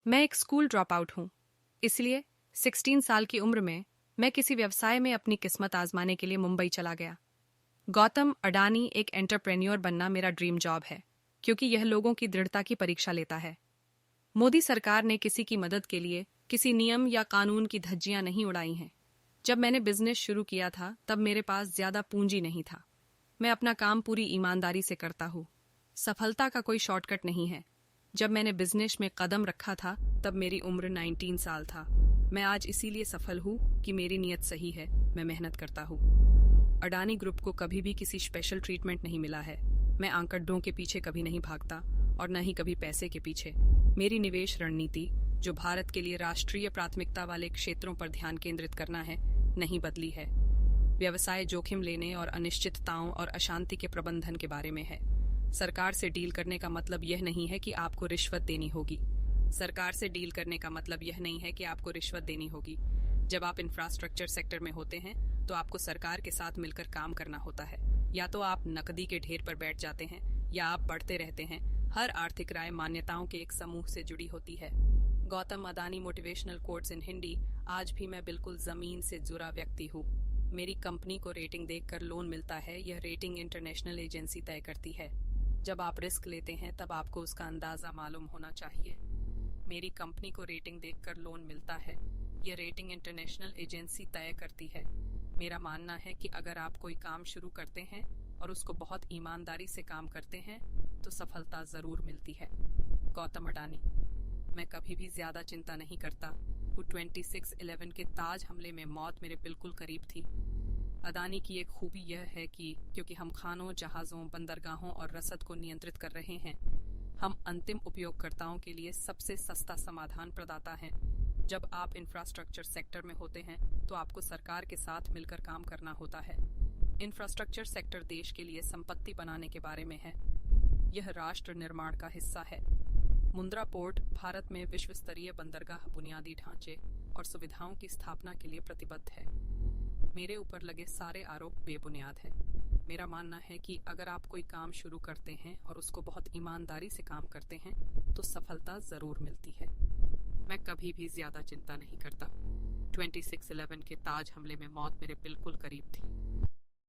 मैं एक school drop out हूँ, इसलिए 16 साल की उम्र में मैं किसी व्यवसाय में अपनी किस्मत आजमाने के लिए मुंबई चला गया। गौतम अडानी एक एंटरप्रेन्योर बनना मेरा ड्रीम जॉब है, क्योंकि यह लोगों की दृढ़ता की परीक्षा लेता है। मोदी सरकार ने किसी की मदद के लिए किसी नियम या कानून की धज्जियां नहीं उड़ाई हैं। जब मैंने बिजनेस शुरू किया था तब मेरे पास ज्यादा पूंजी नहीं था। मैं अपना काम पूरी ईमानदारी से करता हूँ। सफलता का कोई शॉर्टकट नहीं है। जब मैंने बिजनेस में कदम रखा था तब मेरी उम्र 19 साल था। मैं आज इसीलिए सफल हूँ कि मेरी नीयत सही है, मैं मेहनत करता हूँ। अडानी ग्रुप को कभी भी किसी स्पेशल ट्रीटमेंट नहीं मिला है। मैं आंकड़ों के पीछे कभी नहीं भागता और न ही कभी पैसे के पीछे। मेरी निवेश रणनीति, जो भारत के लिए राष्ट्रीय प्राथमिकता वाले क्षेत्रों पर ध्यान केंद्रित करना है, नहीं बदली है। व्यवसाय जोखिम लेने और अनिश्चितताओं और अशांति के प्रबंधन के बारे में है। सरकार से डील करने का मतलब यह नहीं है कि आपको रिश्वत देनी होगी। सरकार से डील करने का मतलब यह नहीं है कि आपको रिश्वत देनी होगी। जब आप इंफ्रास्ट्रक्चर सेक्टर में होते हैं तो आपको सरकार के साथ मिलकर काम करना होता है। या तो आप नकदी के ढेर पर बैठ जाते हैं या आप बढ़ते रहते हैं। हर आर्थिक राय मान्यताओं के एक समूह से जुड़ी होती है। Gautam Adani motivational quotes in Hindi. आज भी मैं बिल्कुल जमीन से जुड़ा व्यक्ति हूँ। मेरी कंपनी को रेटिंग देखकर लोन मिलता है। यह रेटिंग इंटरनेशनल एजेंसी तय करती है। जब आप रिस्क लेते हैं तब आपको उसका अंदाजा मालूम होना चाहिए। मेरी कंपनी को रेटिंग देखकर लोन मिलता है। यह रेटिंग इंटरनेशनल एजेंसी तय करती है। मेरा मानना है कि अगर आप कोई काम शुरू करते हैं और उसको बहुत ईमानदारी से काम करते हैं तो सफलता जरूर मिलती है। गौतम अडानी। मैं कभी भी ज्यादा चिंता नहीं करता। वो 26/11 के ताज हमले में मौत मेरे बिल्कुल करीब थी। अडानी की एक खूबी यह है कि क्योंकि हम खानों, जहाज़ों, बंदरगाहों और रसद को नियंत्रित कर रहे हैं, हम अंतिम उपयोगकर्ताओं के लिए सबसे सस्ता समाधान प्रदाता हैं। जब आप इंफ्रास्ट्रक्चर सेक्टर में होते हैं तो आपको सरकार के साथ मिलकर काम करना होता है। इंफ्रास्ट्रक्चर सेक्टर देश के लिए संपत्ति बनाने के बारे में है। यह राष्ट्र निर्माण का हिस्सा है। मुंद्रा पोर्ट भारत में विश्व स्तरीय बंदरगाह बुनियादी ढांचे और सुविधाओं की स्थापना के लिए प्रतिबद्ध है। मेरे ऊपर लगे सारे आरोप बेबुनियाद हैं। मेरा मानना है कि अगर आप कोई काम शुरू करते हैं और उसको बहुत ईमानदारी से काम करते हैं तो सफलता जरूर मिलती है। मैं कभी भी ज्यादा चिंता नहीं करता। 26/11 के ताज हमले में मौत मेरे बिल्कुल करीब थी।